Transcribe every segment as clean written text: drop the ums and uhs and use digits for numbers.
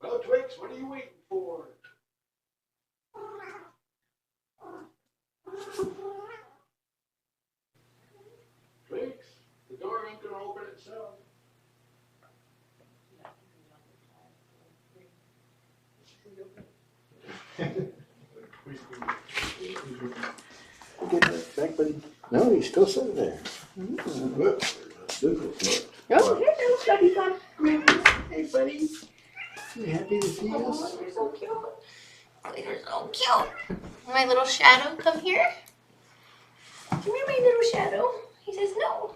Well, Twix, what are you waiting for? Twix, the door ain't gonna open itself. Get that back, buddy. No, he's still sitting there. Whoops. Zuko. Oh, hello, Buddy Bun. Hey, buddy. You happy to see us? Oh, you're so cute. Oh, you're so cute. My little shadow, come here. Come here, my little shadow. He says no.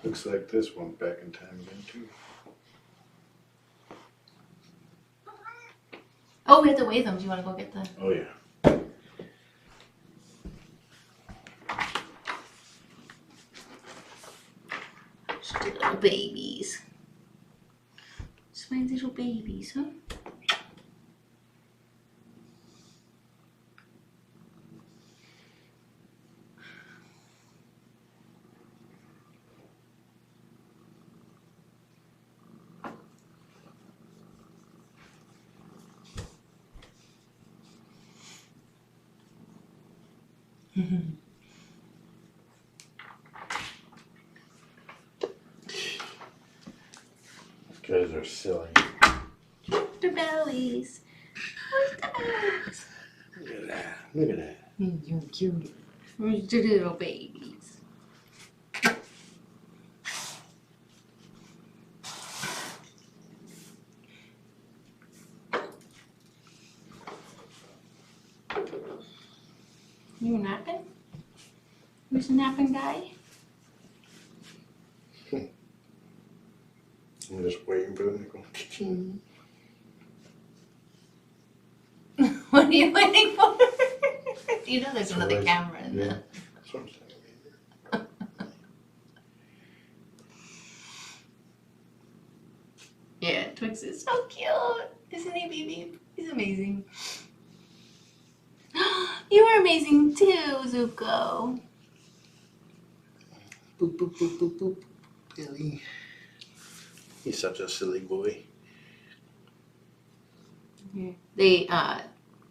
Looks like this one back in time again, too. Oh, we have to weigh them. Do you want to go get the... Oh, yeah. Just the little babies. Just my little babies, huh? Guys are silly. The bellies. Where's the bellies? Look at that. Look at that. You're cute. Where's the little babies? You napping? Who's the napping guy? I'm just waiting for them to go. Cha-ching. What are you waiting for? You know there's another Always- camera in yeah. there. That's what I'm saying. Yeah, Twix is so cute. Isn't he, baby? He's amazing. You are amazing too, Zuko. Boop, boop, boop, boop, boop. Billy. He's such a silly boy. They,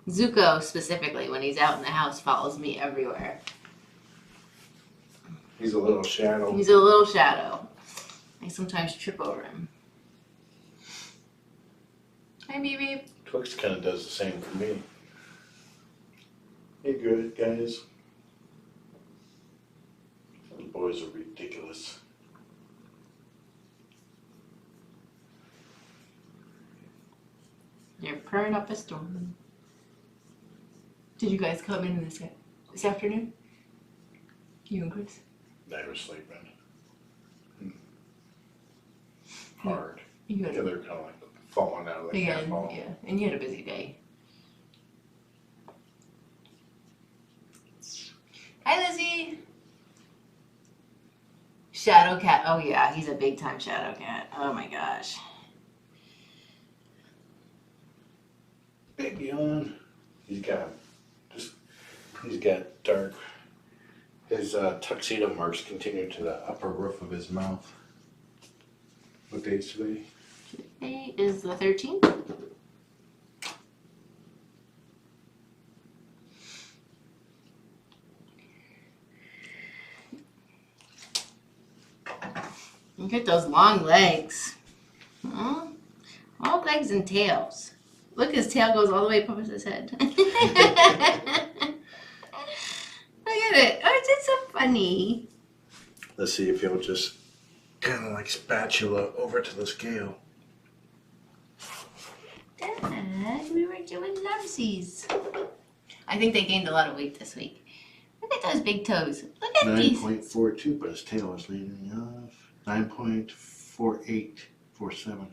Zuko specifically, when he's out in the house, follows me everywhere. He's a little shadow. He's a little shadow. I sometimes trip over him. Hi, baby. Twix kind of does the same for me. Hey, good guys. Those boys are ridiculous. You're purring up a storm. Did you guys come in this afternoon? You and Chris? They were sleeping. Hard. You Yeah, had they're kind of like falling out of the cat ball. yeah, and you had a busy day. Hi, Lizzie. Shadow cat. Oh yeah, he's a big time shadow cat. Oh my gosh. Big yawn. He's got dark. His tuxedo marks continue to the upper roof of his mouth. What day is today? Today is the 13th. Look at those long legs. Huh? Long legs and tails. Look, his tail goes all the way up his head. Look at it. Oh, it's just so funny. Let's see if he'll just kind of like spatula over to the scale. Dad, we were doing lovesies. I think they gained a lot of weight this week. Look at those big toes. Look at these. 9.42, but his tail is leaving off. 9.4847.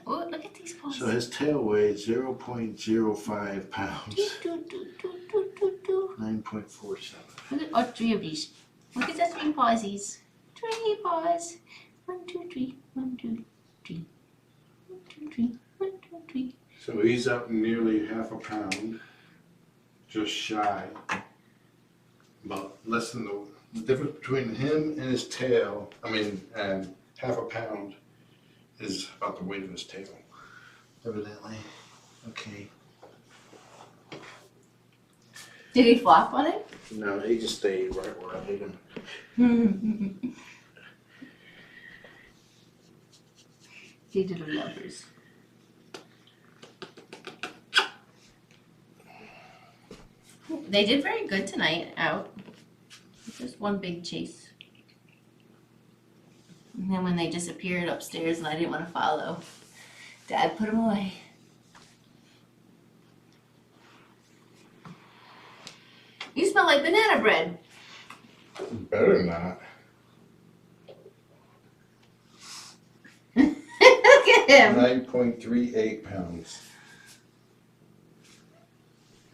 Oh, look at these paws. So his tail weighs 0.05 pounds. Do, do, do, do, do, do, do. 9.47. Look at all three of these. Look at the three pawsies. Three paws. 1, 2, 3. 1, 2, 3. 1, 2, 3. 1, 2, 3. So he's up nearly half a pound. Just shy. About less than the difference between him and his tail, and half a pound is about the weight of his tail. Evidently. Okay. Did he flop on it? No, he just stayed right where I laid him. They did a lovers. They did very good tonight out. Just one big chase. And then when they disappeared upstairs and I didn't want to follow, Dad put them away. You smell like banana bread. Better not. Look at him. 9.38 pounds.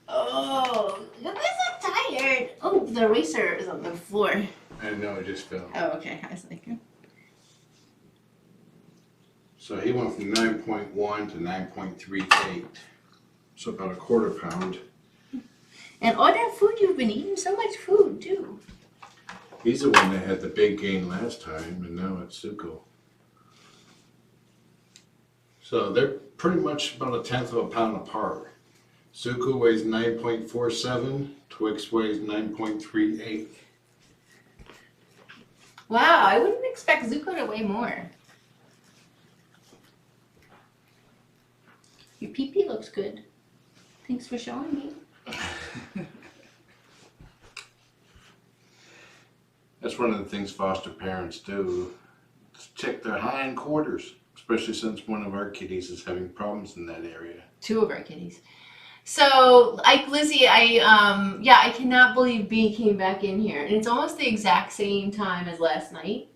Oh, you guys are tired. Oh, the eraser is on the floor. I know, it just fell. Oh, okay. I was thinking. So he went from 9.1 to 9.38. So about a quarter pound. And all that food you've been eating, so much food too. He's the one that had the big gain last time, and now it's Zuko. So they're pretty much about 1/10 of a pound apart. Zuko weighs 9.47, Twix weighs 9.38. Wow, I wouldn't expect Zuko to weigh more. Your pee-pee looks good. Thanks for showing me. That's one of the things foster parents do, is check their hind quarters, especially since one of our kitties is having problems in that area. 2 of our kitties. So, like Lizzie, I cannot believe B came back in here. And it's almost the exact same time as last night.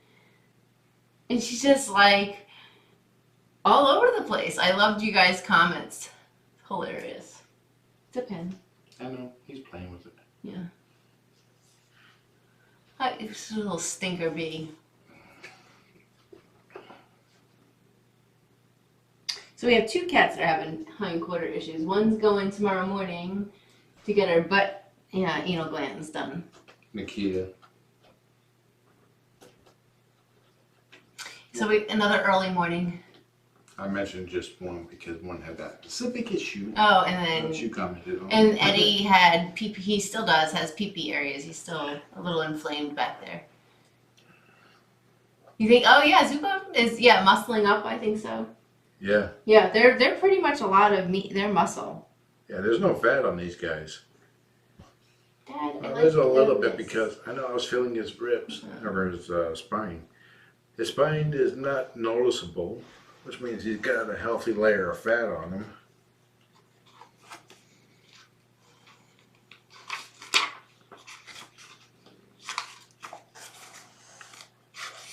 And she's just like all over the place. I loved you guys' comments. Hilarious. It's a pen. I know, he's playing with it. Yeah. It's a little stinker bee. So we have 2 cats that are having hind quarter issues. One's going tomorrow morning to get her butt, anal glands done. Nikita. So another early morning. I mentioned just one because one had that specific issue. Oh, and Which then you commented on. and Eddie had pee-pee. He still has pee-pee areas. He's still a little inflamed back there. You think? Oh yeah, Zuko is muscling up. I think so. Yeah. Yeah, they're pretty much a lot of meat. They're muscle. Yeah, there's no fat on these guys. Dad, Well, there's a little bit because I know I was feeling his ribs or his spine. His spine is not noticeable, which means he's got a healthy layer of fat on him.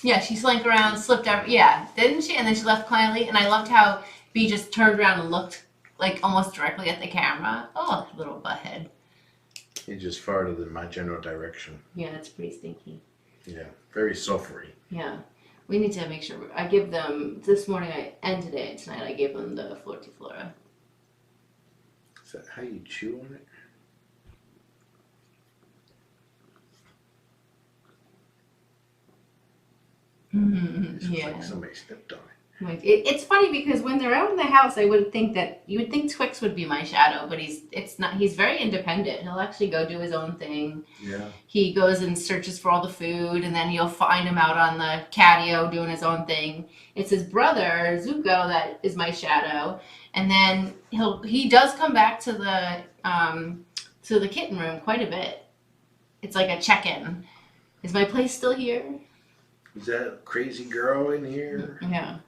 Yeah, she slank around, slipped out. Yeah, didn't she? And then she left quietly. And I loved how B just turned around and looked like almost directly at the camera. Oh, little butthead. He just farted in my general direction. Yeah, it's pretty stinky. Yeah, very sulfury. Yeah, we need to make sure. I give them this morning and tonight. I gave them the Flora. Is that how you chew on it? It sounds like somebody stepped on it. Like, it's funny because when they're out in the house, you would think Twix would be my shadow, but it's not. He's very independent. He'll actually go do his own thing. Yeah. He goes and searches for all the food, and then you'll find him out on the catio doing his own thing. It's his brother Zuko that is my shadow, and then he does come back to the kitten room quite a bit. It's like a check-in. Is my place still here? Is that crazy girl in here? Yeah.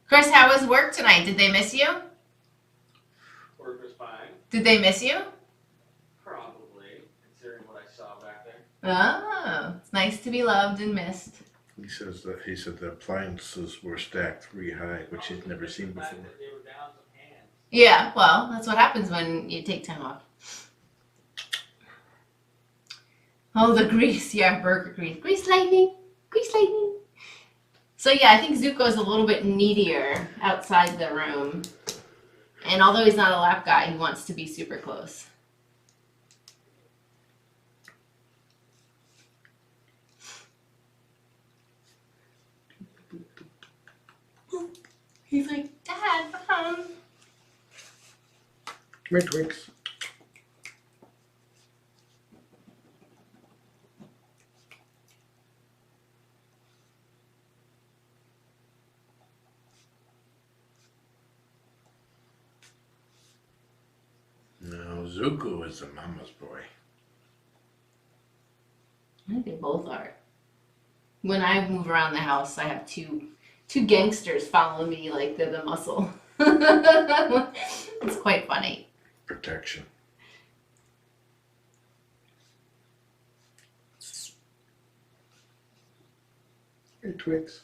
Chris, how was work tonight? Did they miss you? Work was fine. Did they miss you? Probably, considering what I saw back there. Oh, it's nice to be loved and missed. He said the appliances were stacked 3 high, which he's never seen The fact before. that they were down some hands. Yeah, well, that's what happens when you take time off. Oh, the grease. Yeah, burger grease. Grease lightning. Grease lightning. So yeah, I think Zuko's a little bit needier outside the room. And although he's not a lap guy, he wants to be super close. He's like, Dad, Mom. Come here, Twix. No, Zuko is the mama's boy. I think they both are. When I move around the house, I have two gangsters follow me like they're the muscle. It's quite funny. Protection. Hey, Twix.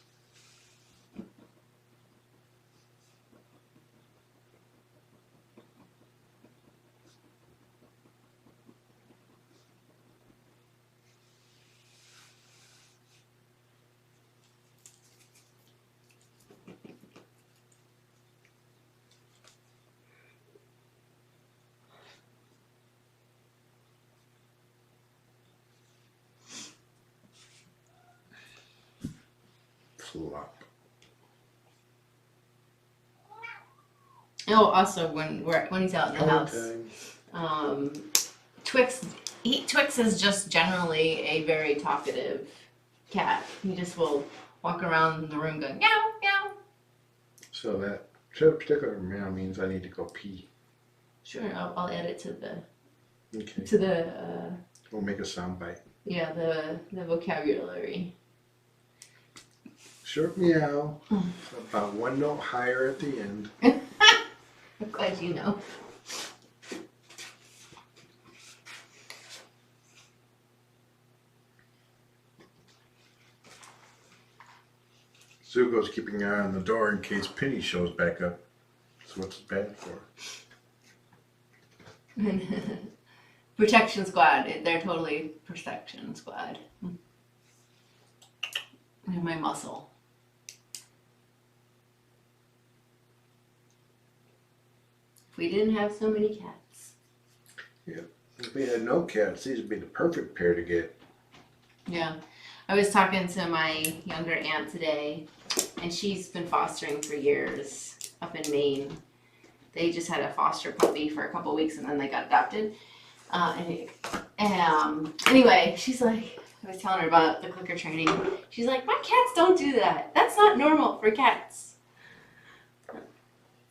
Flop. Oh, also when he's out in the house, Time. Twix is just generally a very talkative cat. He just will walk around the room going meow meow. So that particular meow means I need to go pee. Sure, I'll add it to the Okay. We'll make a sound bite. yeah the vocabulary. Short meow. About one note higher at the end. I'm glad you know. Zuko's keeping an eye on the door in case Penny shows back up. That's what's bad for. Protection squad. They're totally protection squad. They're my muscle. If we didn't have so many cats. If we had no cats, these would be the perfect pair to get. Yeah. I was talking to my younger aunt today, and she's been fostering for years up in Maine. They just had a foster puppy for a couple weeks, and then they got adopted. Anyway, she's like, I was telling her about the clicker training. She's like, my cats don't do that. That's not normal for cats.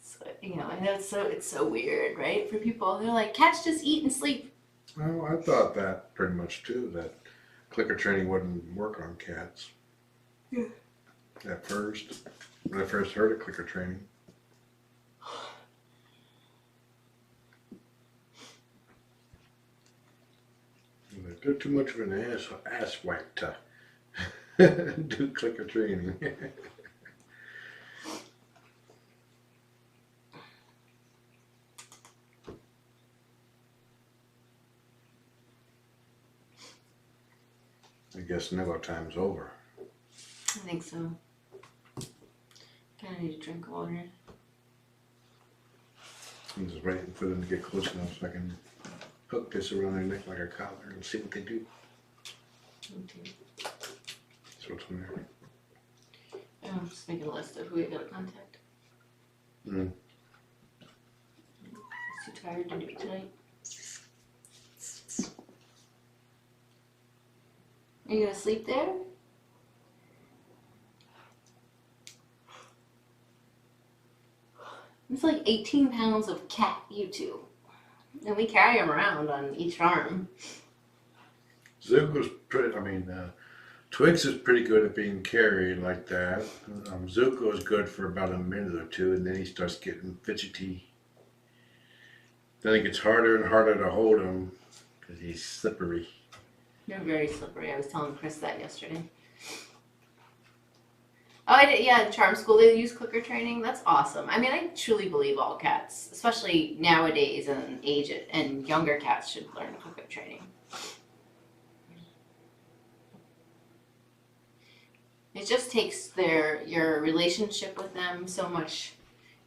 So, you know, I know it's so weird, right? For people, they're like, cats just eat and sleep. Well, I thought that pretty much too, that clicker training wouldn't work on cats. Yeah. At first, when I first heard of clicker training. They're too much of an asswipe to do clicker training. I guess snuggle time's over. I think so. Kinda need to drink water. I'm just waiting for them to get close enough so I can hook this around their neck like a collar and see what they do. Okay. So what's on there? I'm just making a list of who we gotta contact. Mm. Too tired to do it tonight. Are you gonna sleep there? It's like 18 pounds of cat, you two. And we carry them around on each arm. Zuko's Twix is pretty good at being carried like that. Zuko is good for about a minute or two, and then he starts getting fidgety. Then it gets harder and harder to hold him because he's slippery. They're very slippery. I was telling Chris that yesterday. Oh, I did, yeah, in charm school they use clicker training. That's awesome. I mean, I truly believe all cats, especially nowadays and and younger cats should learn clicker training. It just takes your relationship with them so much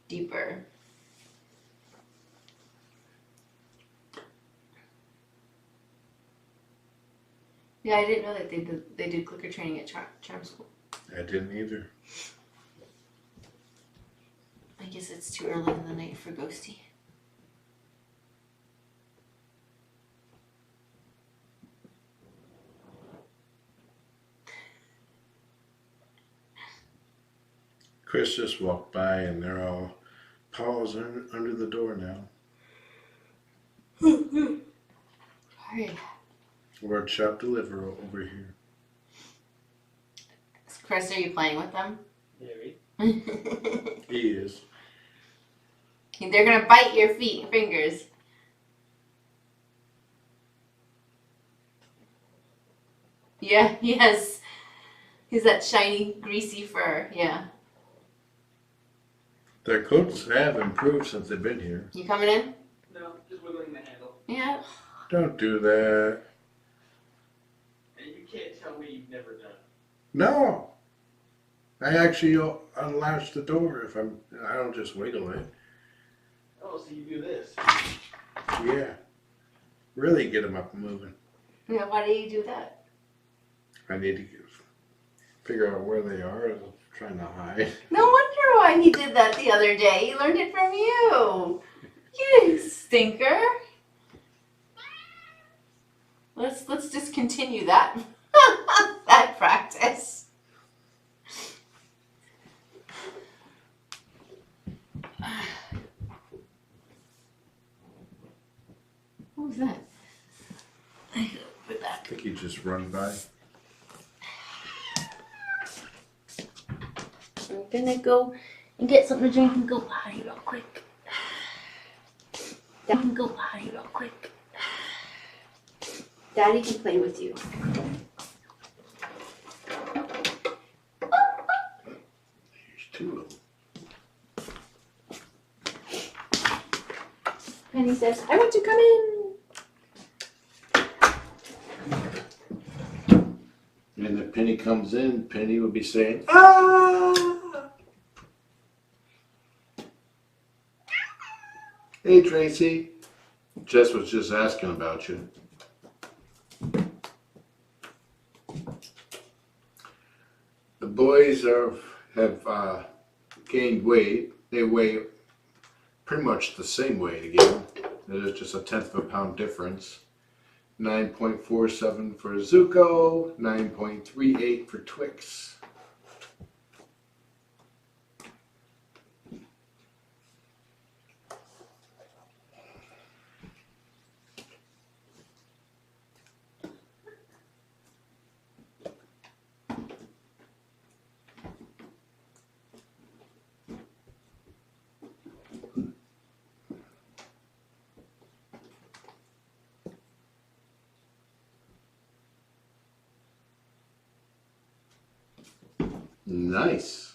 deeper. Yeah, I didn't know that they did clicker training at charm school. I didn't either. I guess it's too early in the night for Ghosty. Chris just walked by and they're all paws under the door now. Sorry. Word shop deliver over here. Chris, are you playing with them? Maybe. He is. They're gonna bite your fingers. Yeah, he has that shiny, greasy fur. Yeah. Their coats have improved since they've been here. You coming in? No, just wiggling the handle. Yeah. Don't do that. And you can't tell me you've never done it. No. I actually unlatch the door if I don't just wiggle it. Oh, so you do this. Yeah. Really get them up and moving. Yeah. Why do you do that? I need to figure out where they are. I'm trying to hide. No wonder why he did that the other day. He learned it from you. You stinker. Let's discontinue that that practice. What was that? I think he just run by. I'm gonna go and get something to drink and go potty real quick. Daddy can go potty real quick. Daddy can play with you. There's two of them. Penny says, I want to come in. And if Penny comes in, Penny will be saying, "Ah!" Hey, Tracy. Jess was just asking about you. The boys have gained weight. They weigh pretty much the same weight again. There's just a 1/10 of a pound difference. 9.47 for Zuko, 9.38 for Twix. Nice.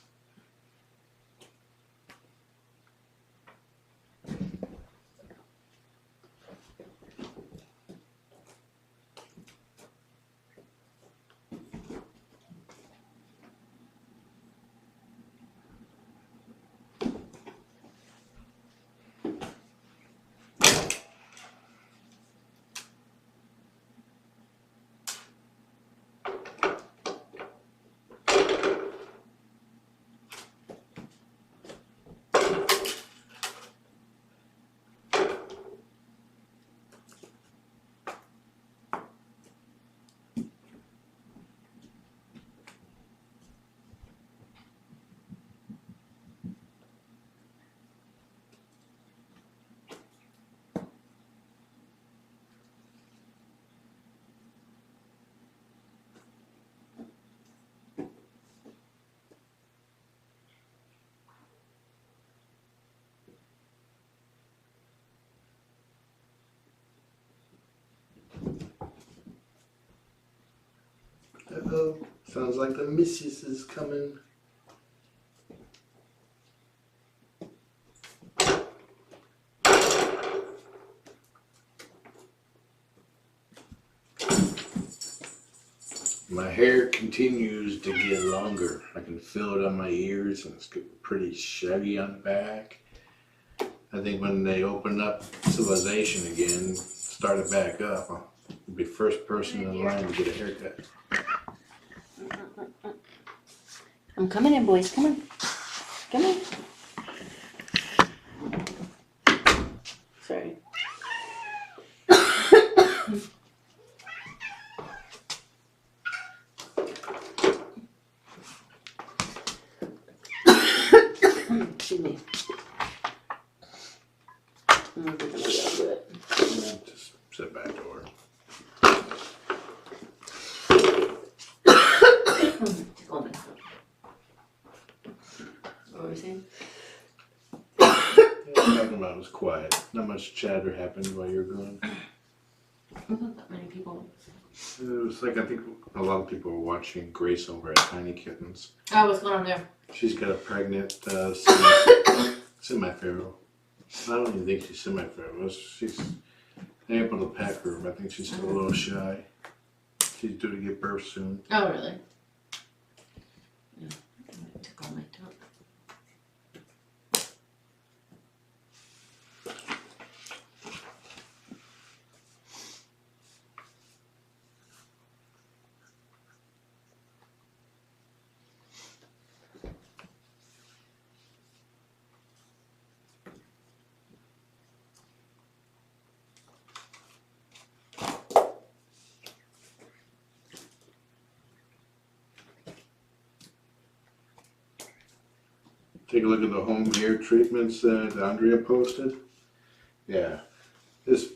Uh-oh, sounds like the missus is coming. My hair continues to get longer. I can feel it on my ears and it's getting pretty shaggy on the back. I think when they open up civilization again, start it back up, I'll be first person in line to get a haircut. I'm coming in, boys. Come on. Come on. was quiet. Not much chatter happened while you were gone. Not that many people. It was like, I think a lot of people were watching Grace over at Tiny Kittens. Oh, what's going on there? She's got a pregnant semi-feral. I don't even think she's semi-feral. She's able to pack her, but I think she's still a little shy. She's due to give birth soon. Oh, really? Yeah. I took all my time. Take a look at the home hair treatments that Andrea posted. Yeah. There's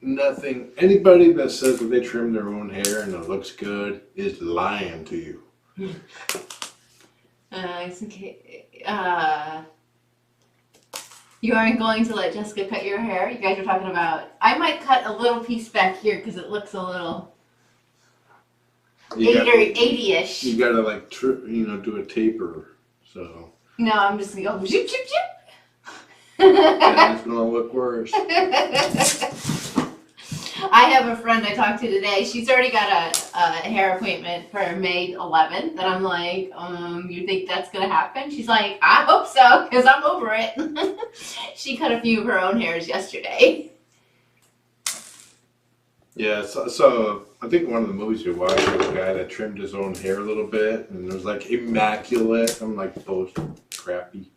nothing, anybody that says that they trim their own hair and it looks good is lying to you. It's okay. You aren't going to let Jessica cut your hair? You guys are talking about, I might cut a little piece back here because it looks a little 80-ish. You gotta like, do a taper, so. No, I'm just gonna go zip, zip, zip. Yeah, it's gonna look worse. I have a friend I talked to today. She's already got a hair appointment for May 11th. And I'm like, you think that's going to happen? She's like, I hope so, because I'm over it. She cut a few of her own hairs yesterday. Yeah, so I think one of the movies we watched, there was a guy that trimmed his own hair a little bit, and it was like immaculate. I'm like, those crappy.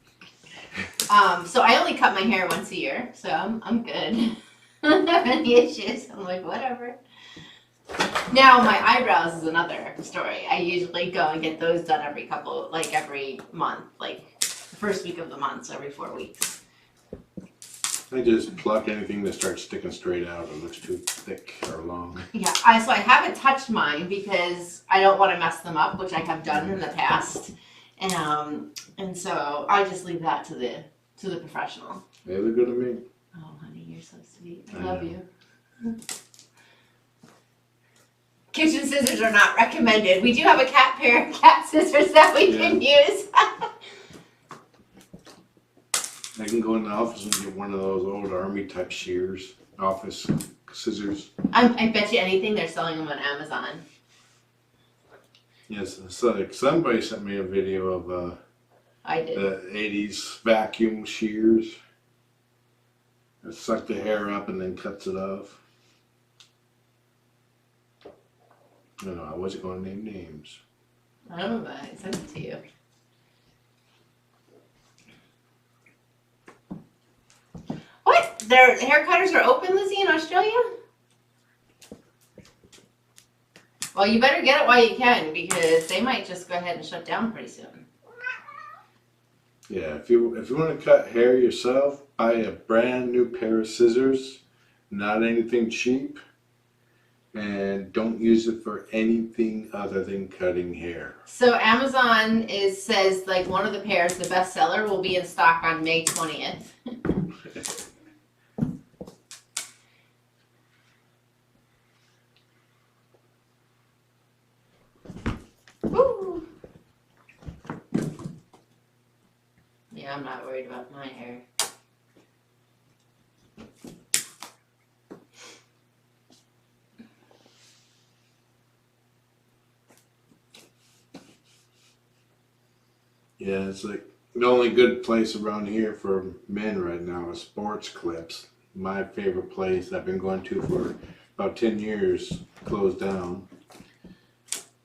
So I only cut my hair once a year, so I'm good. I don't have any issues. I'm like, whatever. Now my eyebrows is another story. I usually go and get those done every month, like the first week of the month, so every 4 weeks. I just pluck anything that starts sticking straight out. It looks too thick or long. Yeah, so I haven't touched mine because I don't want to mess them up, which I have done in the past, and so I just leave that to the professional. They look good to me. Oh, honey, you're so sweet. I love you. Kitchen scissors are not recommended. We do have a pair of cat scissors that we can use. I can go in the office and get one of those old army type shears, office scissors. I bet you anything they're selling them on Amazon. Yes, so like somebody sent me a video of I did. the 80s vacuum shears. It sucks the hair up and then cuts it off. No, I wasn't going to name names. I don't know, but I sent it to you. What? Their hair cutters are open, Lizzie, in Australia? Well, you better get it while you can because they might just go ahead and shut down pretty soon. Yeah, if you want to cut hair yourself, buy a brand new pair of scissors, not anything cheap, and don't use it for anything other than cutting hair. So Amazon says like one of the pairs, the bestseller, will be in stock on May 20th. Woo! Yeah, I'm not worried about my hair. Yeah, it's like the only good place around here for men right now is Sports Clips. My favorite place I've been going to for about 10 years, closed down.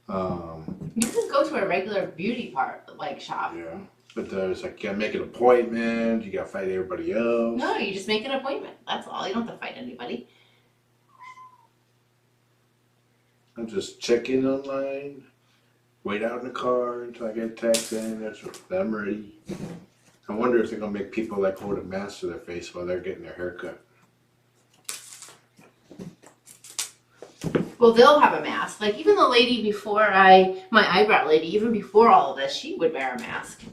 You can go to a regular beauty shop. Yeah, but there's like, you gotta make an appointment, you gotta fight everybody else. No, you just make an appointment. That's all. You don't have to fight anybody. I'm just checking online, wait out in the car until I get a text in, I'm ready. I wonder if they're gonna make people like hold a mask to their face while they're getting their hair cut. Well, they'll have a mask. Like even the lady before my eyebrow lady, even before all of this, she would wear a mask.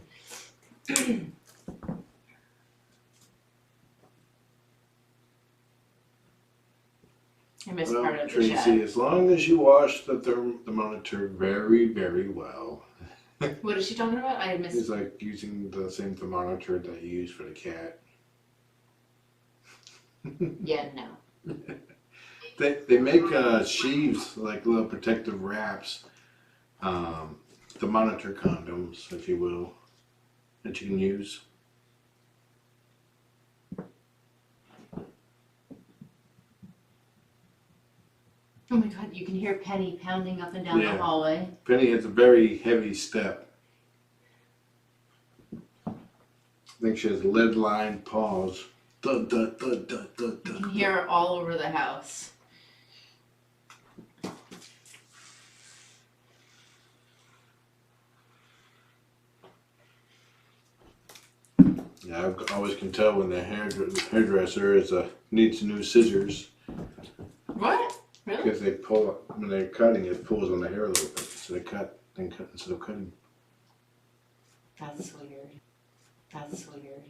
I missed Well, part of the Tracy, chat. as long as you wash the thermometer very, very well. What is she talking about? I missed. It's like using the same thermometer that you use for the cat. Yeah, no. They make sheaves, like little protective wraps, thermometer condoms, if you will, that you can use. Oh my god, you can hear Penny pounding up and down Yeah. the hallway. Penny has a very heavy step. I think she has lead-lined paws. Dun, dun, dun, dun, dun, You dun, can hear her all over the house. Yeah, I always can tell when the hairdresser needs new scissors What? Really? because they pull when they're cutting. It pulls on the hair a little bit, so they cut instead of cutting. That's weird. That's weird.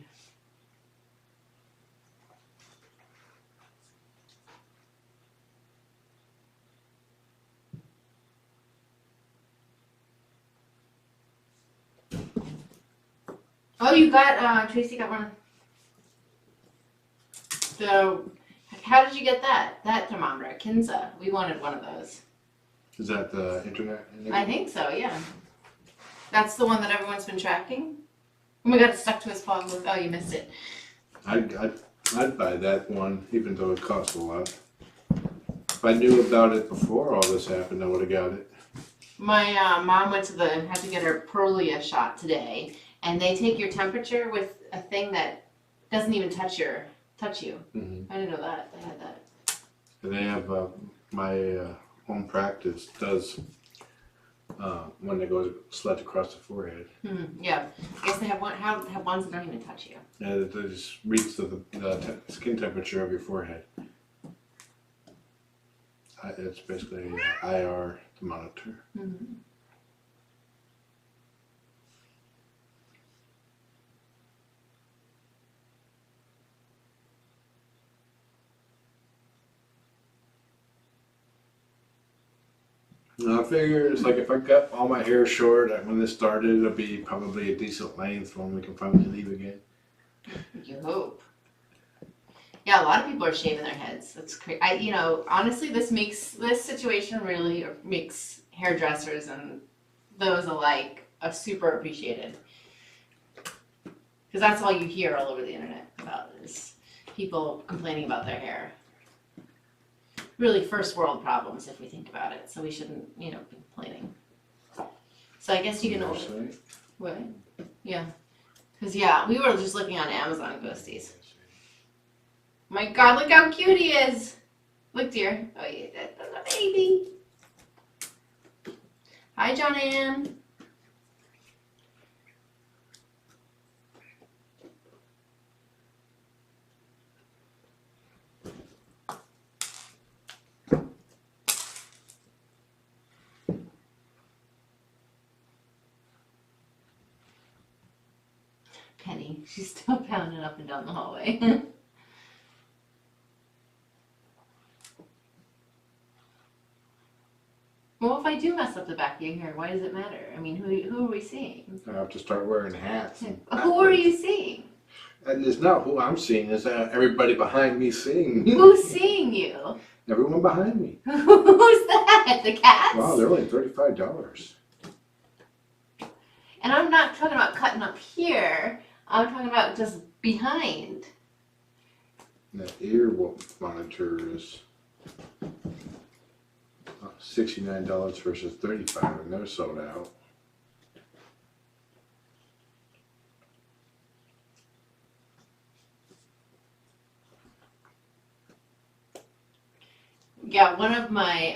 Oh, you got, Tracy got one. So, how did you get that? That thermometer, Kinza. We wanted one of those. Is that the internet? I think so, yeah. That's the one that everyone's been tracking? Oh my god, it's stuck to his paw. Oh, you missed it. I'd buy that one, even though it costs a lot. If I knew about it before all this happened, I would have got it. My mom had to get her Prolia shot today, and they take your temperature with a thing that doesn't even touch you. Mm-hmm. I didn't know that. They had that. And they have my home practice does when they go sled across the forehead. Yeah, I guess they have ones that don't even touch you. And it just reads the skin temperature of your forehead. It's basically an IR thermometer. Mm-hmm. And I figure it's like if I cut all my hair short when this started, it'll be probably a decent length when we can finally leave again. You hope. Yeah, a lot of people are shaving their heads. That's crazy. Honestly, this situation really makes hairdressers and those alike super appreciated. Because that's all you hear all over the internet about is people complaining about their hair. Really first world problems if we think about it. So we shouldn't, be complaining. So I guess you can order. What? Yeah. Because, we were just looking on Amazon ghosties. My god, look how cute he is! Look, dear. Oh, yeah, that's a baby. Hi, John Ann. Penny, she's still pounding up and down the hallway. Well, if I do mess up the back of your hair, why does it matter? I mean, who are we seeing? I have to start wearing hats. Who are you seeing? And it's not who I'm seeing, it's everybody behind me seeing. Who's seeing you? Everyone behind me. Who's that? The cats? Wow, they're only $35. And I'm not talking about cutting up here. I'm talking about just behind. That ear monitor is $69 versus $35, and they're sold out. Yeah, one of my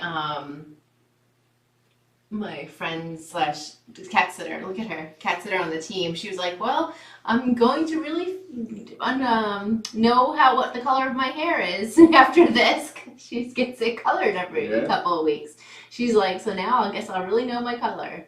my friend slash cat sitter, look at her, cat sitter on the team, she was like, well, I'm going to really know what the color of my hair is after this. She gets it colored every couple of weeks. She's like, so now I guess I'll really know my color.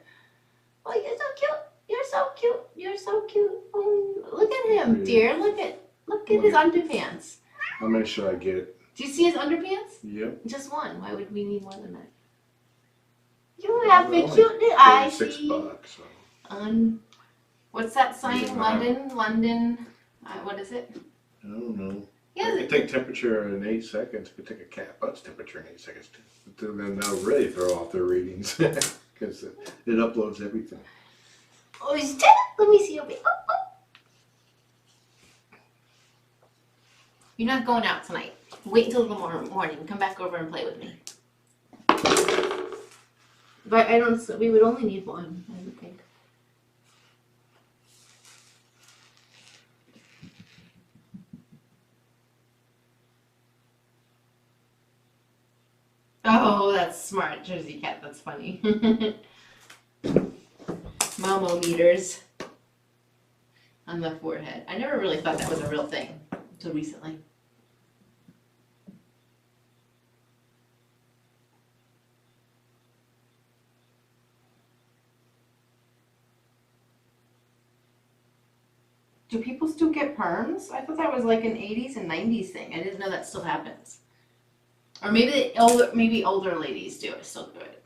Oh, you're so cute. You're so cute. You're so cute. Oh, look at him, dear. Look at his underpants. I'll make sure I get Do you see his underpants? Yep. Just one. Why would we need more than that? You have a Only cute little eye. $36. So. What's that sign? Yeah. London. What is it? I don't know. Yeah. I can take temperature in 8 seconds. I can take a cat butt's temperature in 8 seconds too. But then they'll really throw off their readings because it uploads everything. Oh, is that? Let me see. Oh. You're not going out tonight. Wait until the morning. Come back over and play with me. But I don't. We would only need one, I would think. Oh, that's smart, Jersey cat. That's funny. Momo meters on the forehead. I never really thought that was a real thing until recently. Do people still get perms? I thought that was like an 80s and 90s thing. I didn't know that still happens. Or maybe older ladies do it. Still do it.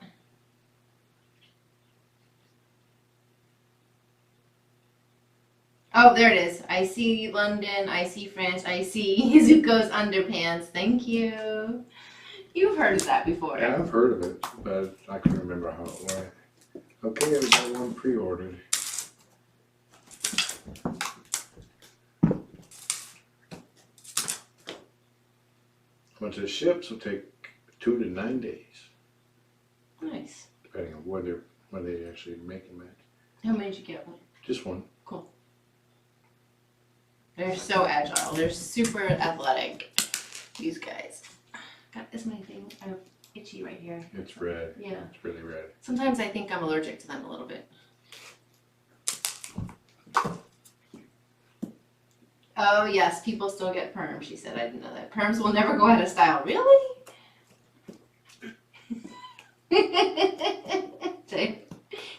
Oh, there it is. I see London. I see France. I see Zuko's underpants. Thank you. You've heard of that before. Yeah, I've heard of it, but I can't remember how it went. Okay, I got one pre-ordered. Once it ships, it'll take 2 to 9 days, Nice. depending on where they actually make them at. How many did you get? Just one. Cool. They're so agile. They're super athletic. These guys. Got this many things. I'm itchy right here. It's red. Yeah. It's really red. Sometimes I think I'm allergic to them a little bit. Oh yes, people still get perms. She said, I didn't know that. Perms will never go out of style. Really?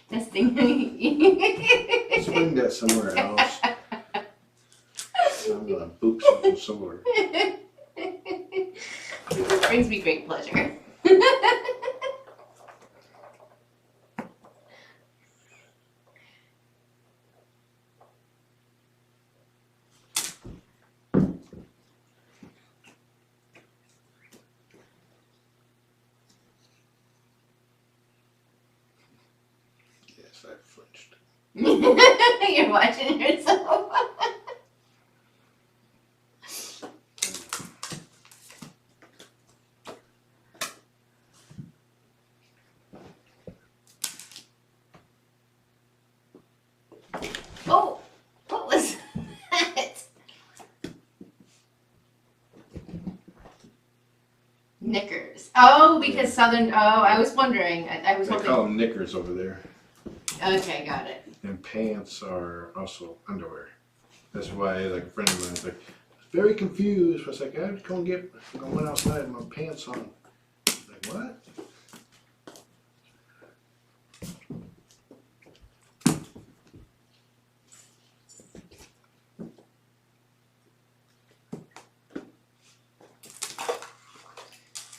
Testing. Swing that somewhere else. I'm gonna boop something somewhere. It brings me great pleasure. Yes, I flinched. You're watching yourself. Oh, what was that? Knickers. Oh, because Southern. Oh, I was wondering. I was They hoping. call them knickers over there. Okay, got it. And pants are also underwear. That's why, like, a friend of mine was like, very confused. I was like, I'm going outside with my pants on. Like, what?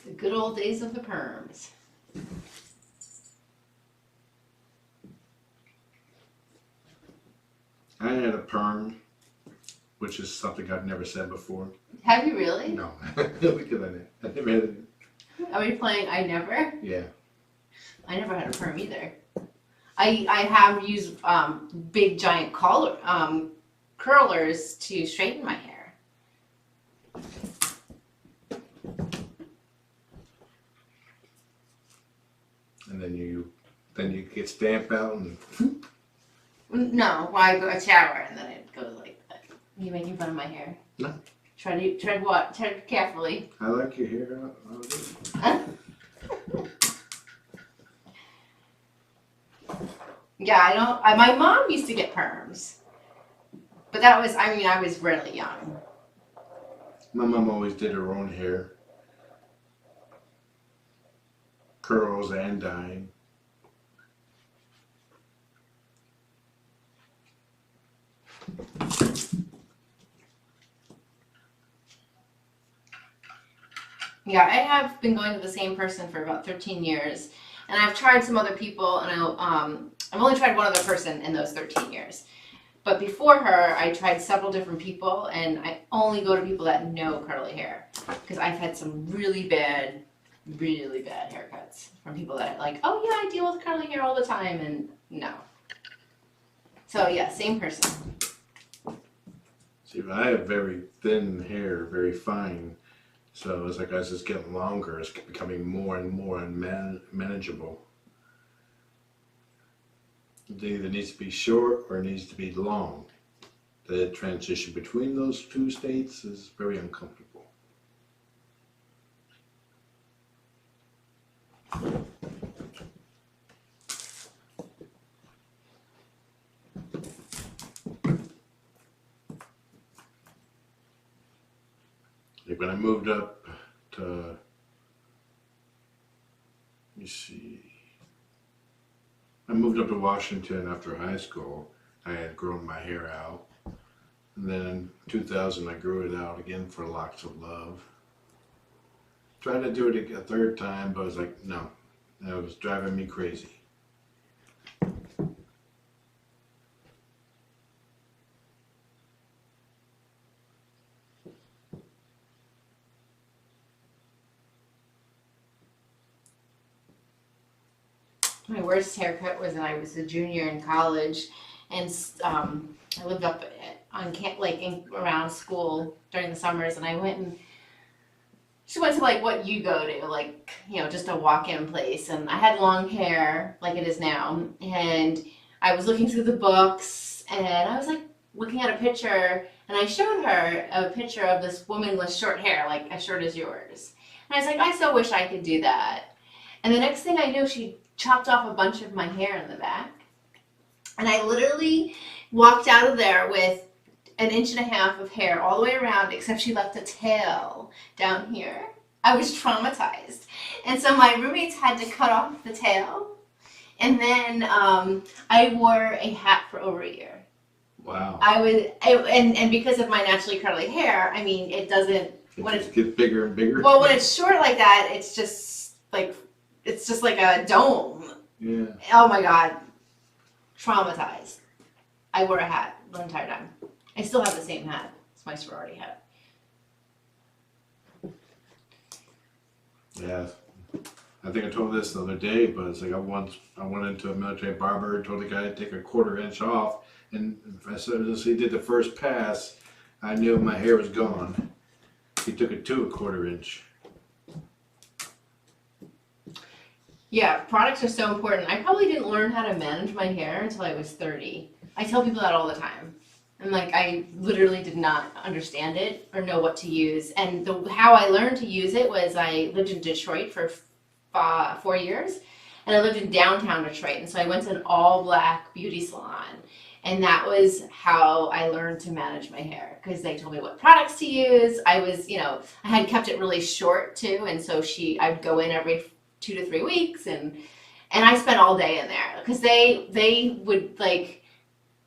The good old days of the perms. I had a perm, which is something I've never said before. Have you really? No, because I never had it. Are we playing I Never? Yeah. I never had a perm either. I have used big giant curlers to straighten my hair. And then you get stamped out and No, well, I go a shower and then it goes like that. You making fun of my hair? No. Tread what? Tread carefully. I like your hair. I'll do it. Yeah, I don't. My mom used to get perms, but that was. I mean, I was really young. My mom always did her own hair. Curls and dyeing. Yeah, I have been going to the same person for about 13 years, and I've tried some other people, and I've only tried one other person in those 13 years. But before her, I tried several different people, and I only go to people that know curly hair, because I've had some really bad haircuts from people that are like, oh yeah, I deal with curly hair all the time, and no. So yeah, same person. See, I have very thin hair, very fine. So as it's getting longer, it's becoming more and more unmanageable. It either needs to be short or it needs to be long. The transition between those two states is very uncomfortable. Like when I moved up to, let me see, I moved up to Washington after high school. I had grown my hair out. And then in 2000, I grew it out again for Locks of Love. Tried to do it a third time, but I was like, no, that was driving me crazy. My worst haircut was when I was a junior in college, and I lived up on around school during the summers, and I just went to like what you go to, like, you know, just a walk-in place, and I had long hair like it is now, and I was looking through the books, and I was like looking at a picture, and I showed her a picture of this woman with short hair, like as short as yours, and I was like, I so wish I could do that. And the next thing I knew, she chopped off a bunch of my hair in the back. And I literally walked out of there with 1.5 inches of hair all the way around, except she left a tail down here. I was traumatized. And so my roommates had to cut off the tail. And then I wore a hat for over a year. Wow. And because of my naturally curly hair, I mean, it doesn't, It gets bigger and bigger. well, when it's short like that, it's just like a dome. Yeah. Oh my God. Traumatized. I wore a hat the entire time. I still have the same hat. It's my sorority hat. Yeah. I think I told this the other day, but it's like I went into a military barber and told the guy to take a 1/4 inch off, and as soon as he did the first pass, I knew my hair was gone. He took it to a 1/4 inch. Yeah, products are so important. I probably didn't learn how to manage my hair until I was 30. I tell people that all the time. I'm like, I literally did not understand it or know what to use. And how I learned to use it was I lived in Detroit for 4 years, and I lived in downtown Detroit. And so I went to an all-black beauty salon. And that was how I learned to manage my hair, because they told me what products to use. I was, I had kept it really short too. And so I'd go in every 2 to 3 weeks, and I spent all day in there, because they would like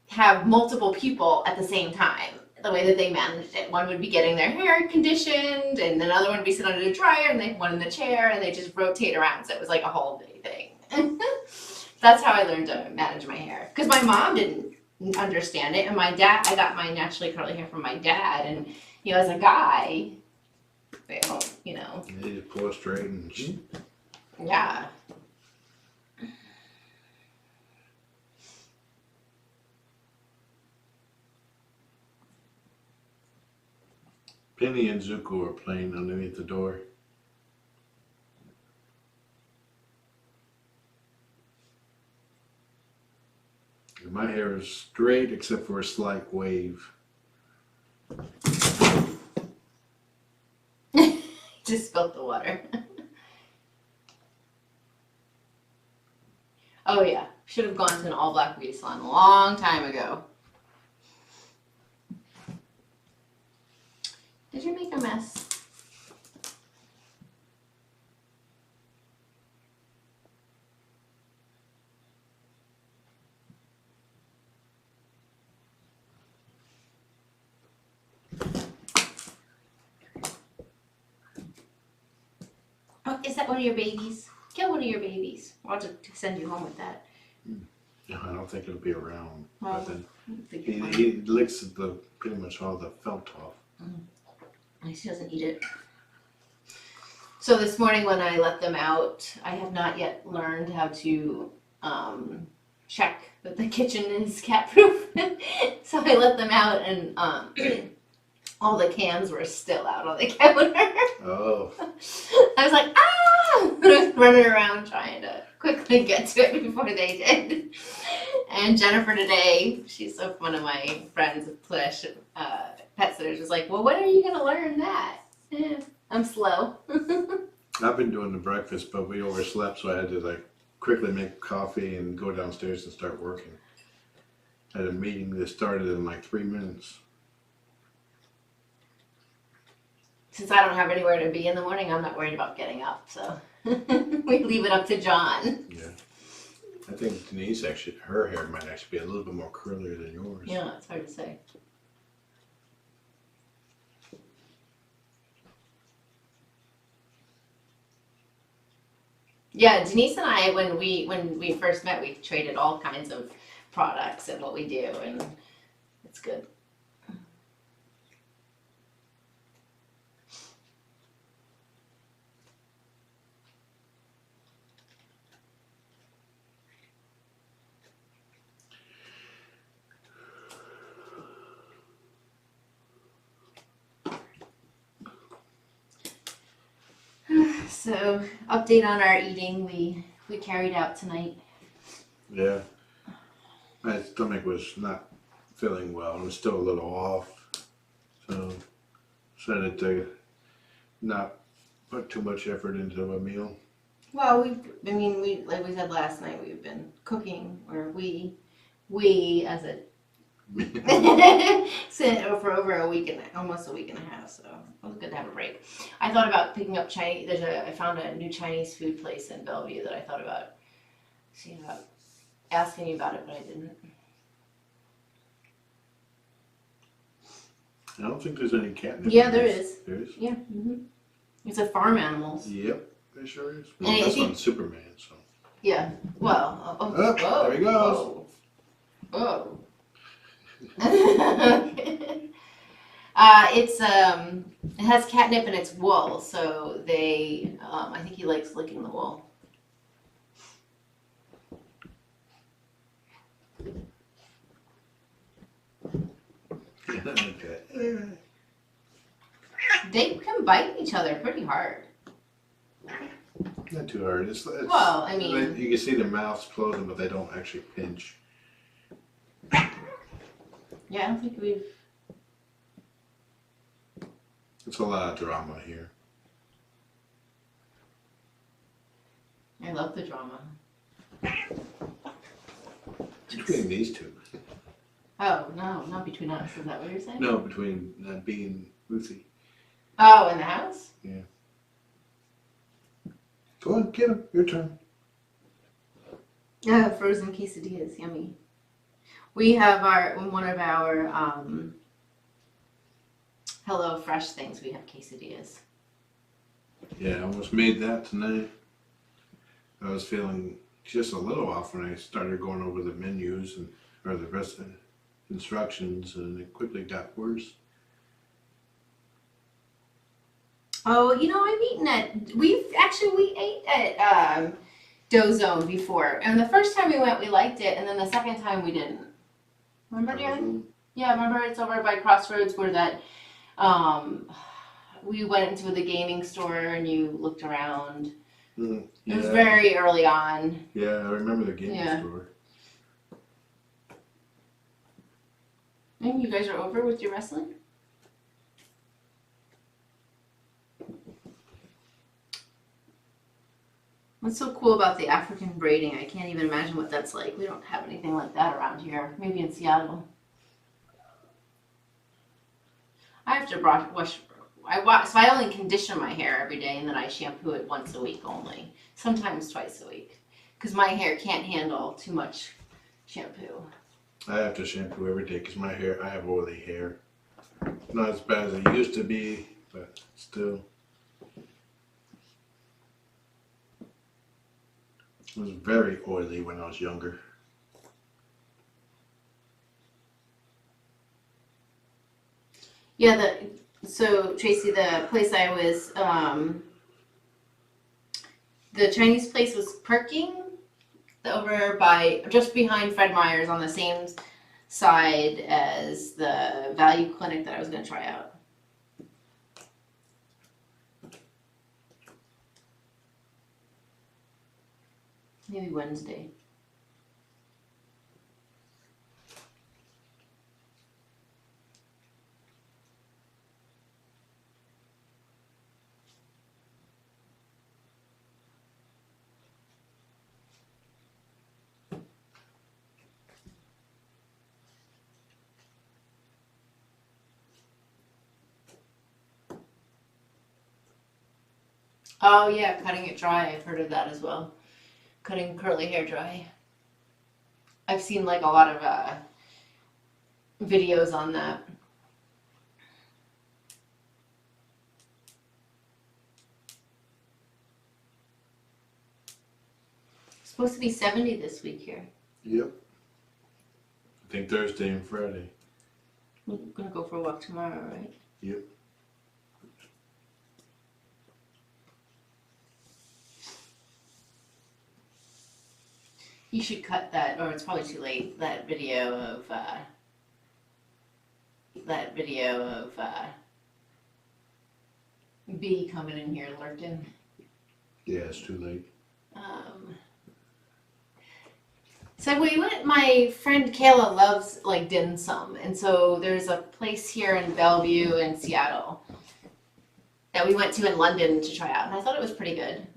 have multiple people at the same time. The way that they managed it, one would be getting their hair conditioned, and another one would be sitting under the dryer, and they one in the chair, and they just rotate around. So it was like a whole day thing. That's how I learned to manage my hair, because my mom didn't understand it, and my dad. I got my naturally curly hair from my dad, and as a guy, they don't, They just pull it straight and. Yeah. Penny and Zuko are playing underneath the door. And my hair is straight except for a slight wave. Just spilled the water. Oh yeah, should have gone to an all-black beauty salon a long time ago. Did you make a mess? is that one of your babies? Kill one of your babies. I'll just send you home with that. No, I don't think it'll be around. Well, But then I don't think he, it's fine. he licks pretty much all the felt off. At least he doesn't eat it. So this morning when I let them out, I have not yet learned how to check that the kitchen is cat proof. So I let them out and all the cans were still out on the counter. Oh, I was like, ah! I was running around trying to quickly get to it before they did. And Jennifer today, she's one of my friends with Plish, pet sitters, was like, well, when are you going to learn that? I'm slow. I've been doing the breakfast, but we overslept, so I had to like quickly make coffee and go downstairs and start working. I had a meeting that started in like 3 minutes. Since I don't have anywhere to be in the morning, I'm not worried about getting up, so we leave it up to John. Yeah. I think Denise actually, her hair might actually be a little bit more curlier than yours. Yeah, it's hard to say. Yeah, Denise and I, when we first met, we traded all kinds of products and what we do, and it's good. So, update on our eating. We carried out tonight. Yeah. My stomach was not feeling well. It was still a little off. So, decided to not put too much effort into a meal. Well, we like we said last night, we've been cooking, or we as a for over a week and almost a week and a half, so it was good to have a break. I thought about picking up Chinese. I found a new Chinese food place in Bellevue that I thought about seeing about asking you about it, but I didn't. I don't think there's any catnip. Yeah, in there this. is. There is? Yeah, it's a farm animals. Yep, there sure is. And Well, I this think- one's Superman, so. Yeah. Well. Oh, there he goes. Whoa. It's it has catnip in its wool, so they I think he likes licking the wool. Okay. They can bite each other pretty hard. Not too hard. It's Well, I mean- you can see their mouths closing, but they don't actually pinch. Yeah, I don't think we've. It's a lot of drama here. I love the drama. Between these two. Oh no, not between us. Is that what you're saying? No, between Bee and Ruthie. Oh, in the house? Go on, get him. Your turn. Yeah, frozen quesadillas, yummy. We have one of our Hello Fresh things. We have quesadillas. Yeah, I almost made that tonight. I was feeling just a little off when I started going over the menus or the rest of the instructions, and it quickly got worse. Oh, I've eaten at. We ate at Dozone before, and the first time we went, we liked it, and then the second time we didn't. Remember, Darren? Yeah, remember it's over by Crossroads where that. We went into the gaming store and you looked around. Yeah. It was very early on. Yeah, I remember the gaming Yeah. store. And you guys are over with your wrestling? What's so cool about the African braiding? I can't even imagine what that's like. We don't have anything like that around here. Maybe in Seattle. I have to wash. So I only condition my hair every day, and then I shampoo it once a week only. Sometimes twice a week, because my hair can't handle too much shampoo. I have to shampoo every day because I have oily hair. Not as bad as it used to be, but still. It was very oily when I was younger. Yeah, so Tracy, the place I was, the Chinese place was Perking over by, just behind Fred Meyer's on the same side as the value clinic that I was going to try out. Maybe Wednesday. Oh yeah, cutting it dry. I've heard of that as well. Cutting curly hair dry. I've seen like a lot of videos on that. It's supposed to be 70 this week here. Yep. I think Thursday and Friday. We're gonna go for a walk tomorrow, right? Yep. You should cut that, or it's probably too late. That video of B coming in here lurking. Yeah, it's too late. So we went. My friend Kayla loves like dim sum, and so there's a place here in Bellevue in Seattle that we went to in London to try out, and I thought it was pretty good.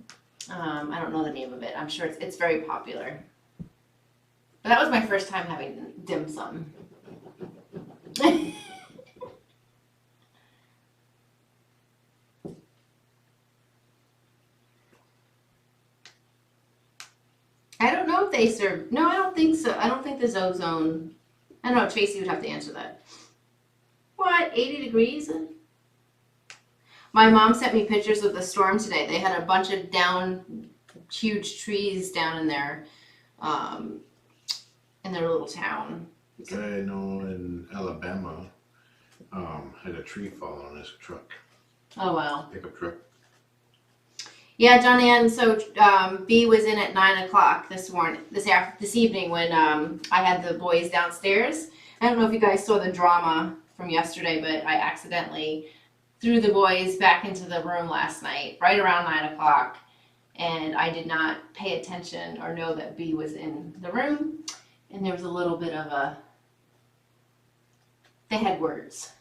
I don't know the name of it. I'm sure it's very popular. But that was my first time having dim sum. I don't know if they serve. No, I don't think so. I don't think there's ozone. I don't know. Tracy would have to answer that. What? 80 degrees? My mom sent me pictures of the storm today. They had a bunch of huge trees down in their little town. I know in Alabama had a tree fall on his truck. Oh wow. Pickup truck. Yeah, Johnny, and so B was in at 9 o'clock this evening when I had the boys downstairs. I don't know if you guys saw the drama from yesterday, but I accidentally threw the boys back into the room last night, right around 9 o'clock, and I did not pay attention or know that B was in the room, and there was a little bit of they had words.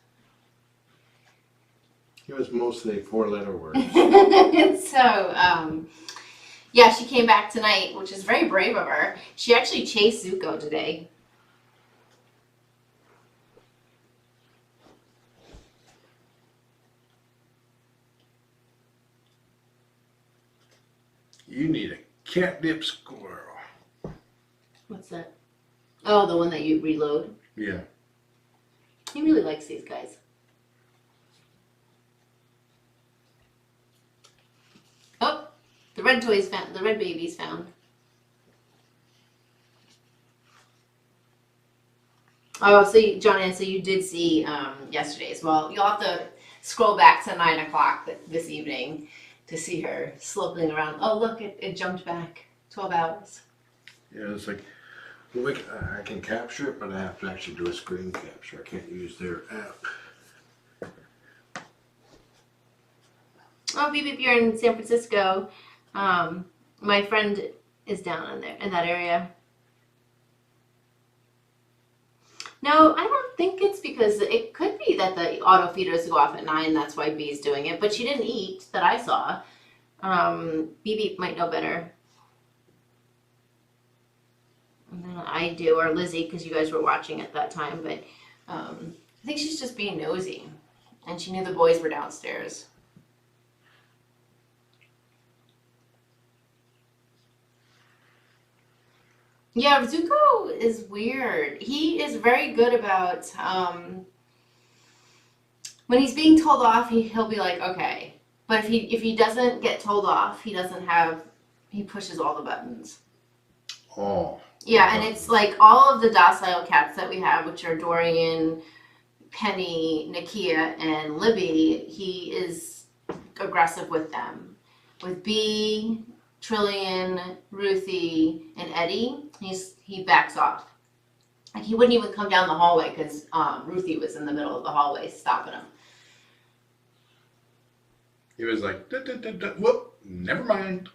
It was mostly 4-letter words. So, yeah, she came back tonight, which is very brave of her. She actually chased Zuko today. You need a catnip squirrel. What's that? Oh, the one that you reload? Yeah. He really likes these guys. Oh, the red toys found. The red babies found. Oh, so Johnny, so you did see yesterday's. Well, you'll have to scroll back to 9 o'clock this evening to see her sloping around. Oh, look, it jumped back 12 hours. Yeah, it's like, well, I can capture it, but I have to actually do a screen capture. I can't use their app. Oh, beep, beep, you're in San Francisco. My friend is down in that area. No, I don't think it's because it could be that the auto feeders go off at 9. That's why B's doing it. But she didn't eat that I saw. Beep, beep might know better. And then I do, or Lizzie, because you guys were watching at that time. But I think she's just being nosy. And she knew the boys were downstairs. Yeah, Zuko is weird. He is very good about, when he's being told off, he'll be like, okay. But if he doesn't get told off, he doesn't have He pushes all the buttons. Oh. Yeah, and it's like all of the docile cats that we have, which are Dorian, Penny, Nakia, and Libby, he is aggressive with them. With Bee, Trillian, Ruthie, and Eddie, he backs off. Like he wouldn't even come down the hallway because Ruthie was in the middle of the hallway stopping him. He was like, duh, duh, duh, duh, whoop, never mind.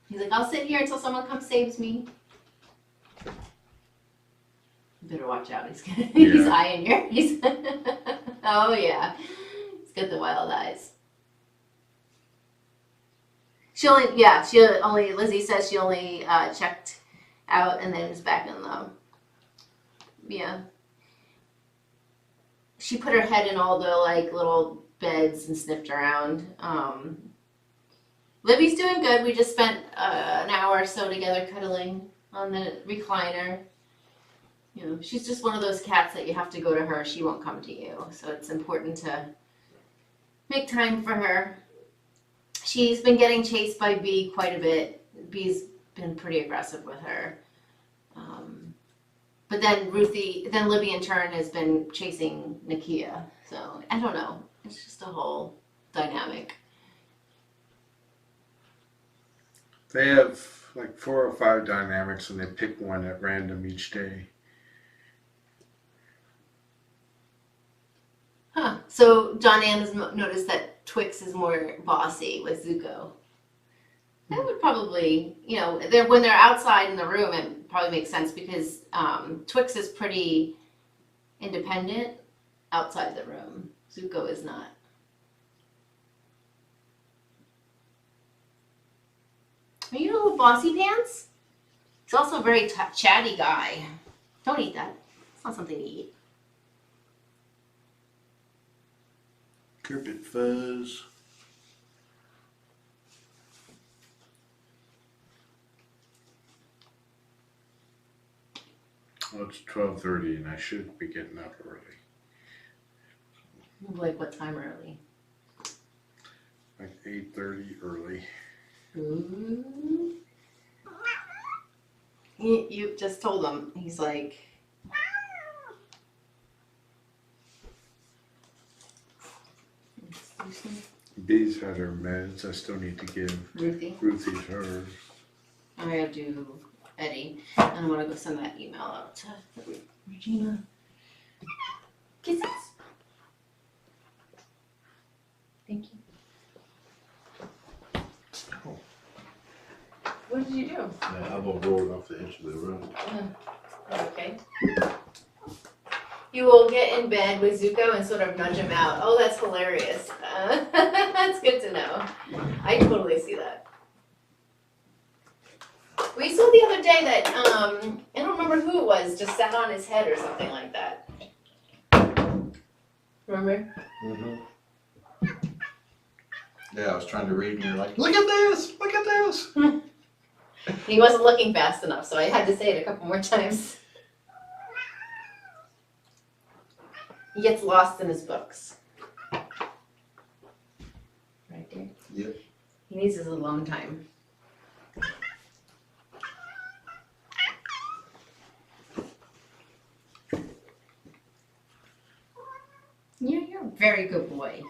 He's like, I'll sit here until someone comes saves me. You better watch out. He's eyeing you. Oh yeah, he's got the wild eyes. Lizzie says she only checked out and then was back in the, yeah. She put her head in all the like little beds and sniffed around. Libby's doing good. We just spent an hour or so together cuddling on the recliner. You know, she's just one of those cats that you have to go to her. She won't come to you. So it's important to make time for her. She's been getting chased by Bee quite a bit. Bee's been pretty aggressive with her. But then Libby in turn has been chasing Nakia. So I don't know. It's just a whole dynamic. They have like 4 or 5 dynamics and they pick one at random each day. Huh. So John Ann has noticed that Twix is more bossy with Zuko. That would probably, when they're outside in the room, it probably makes sense because Twix is pretty independent outside the room. Zuko is not. Are you a little bossy pants? He's also a very chatty guy. Don't eat that. It's not something to eat. Carpet fuzz. Well, it's 12:30 and I should be getting up early. Like what time early? Like 8:30 early. Ooh. You just told him. He's like... Bee's had her meds. I still need to give Ruthie's hers. I gotta do Eddie. And I'm gonna go send that email out to Regina. Kisses. Thank you. Oh. What did you do? The elbow rolled off the edge of the room. Okay. You will get in bed with Zuko and sort of nudge him out. Oh, that's hilarious. That's good to know. I totally see that. We saw the other day that, I don't remember who it was, just sat on his head or something like that. Remember? Mm-hmm. Yeah, I was trying to read and you're like, look at this! Look at this! He wasn't looking fast enough, so I had to say it a couple more times. He gets lost in his books. Right there. Yep. He needs his alone time. Yeah, you're a very good boy.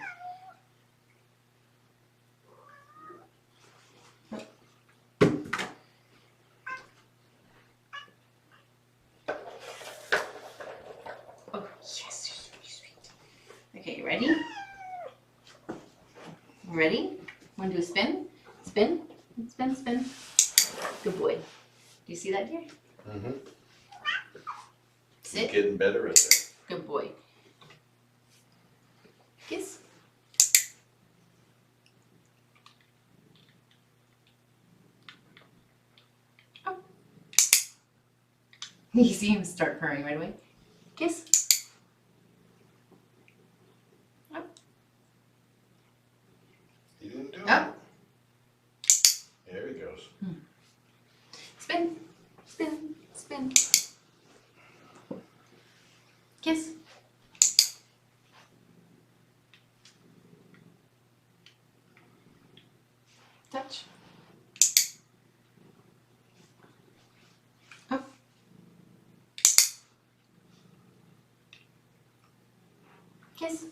Oh, yes, you're sweet. Okay, you ready? Ready? Want to do a spin? Spin? Spin, spin. Good boy. Do you see that, dear? Mm-hmm. Sit. Getting better at that. Good boy. Kiss. Oh. You see him start purring right away. Kiss. Oh. He didn't do Oh. it. There he goes. Spin. Spin. Spin. Kiss. Touch. Kiss.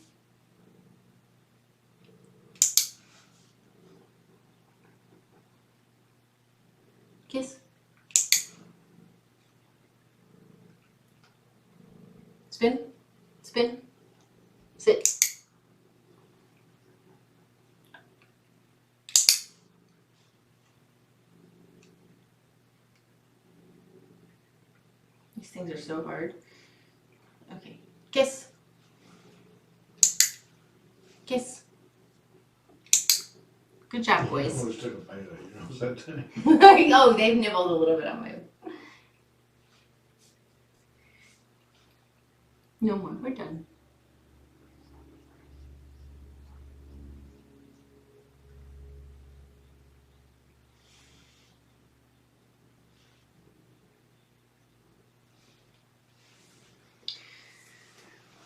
Kiss. Spin. Spin. Sit. These things are so hard. Okay. Kiss. Kiss. Good job, boys. Almost took a bite out of your nose that time. Oh, they've nibbled a little bit on my. No more. We're done.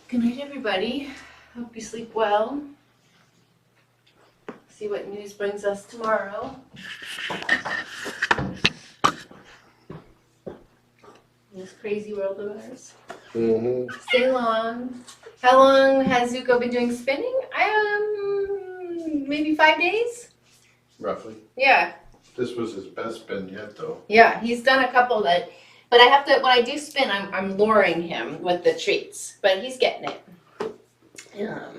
Good night, everybody. Hope you sleep well. See what news brings us tomorrow. This crazy world of ours. Mm-hmm. Stay long. How long has Zuko been doing spinning? Maybe 5 days? Roughly. Yeah. This was his best spin yet, though. Yeah, he's done a couple that, but I have to, when I do spin, I'm luring him with the treats, but he's getting it. Yeah,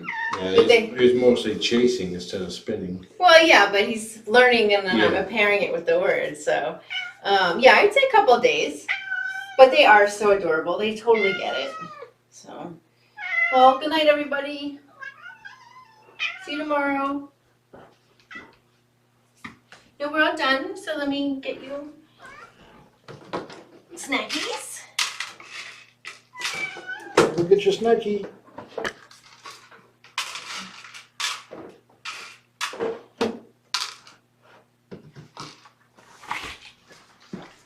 they- he's mostly chasing instead of spinning. Well, yeah, but he's learning and then I'm Yeah. pairing it with the words, so, yeah, I'd say a couple of days, but they are so adorable. They totally get it. So, well, good night, everybody. See you tomorrow. No, we're all done, so let me get you snackies. Look at your snacky.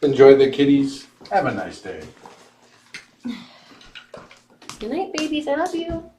Enjoy the kitties. Have a nice day. Good night, babies. I love you.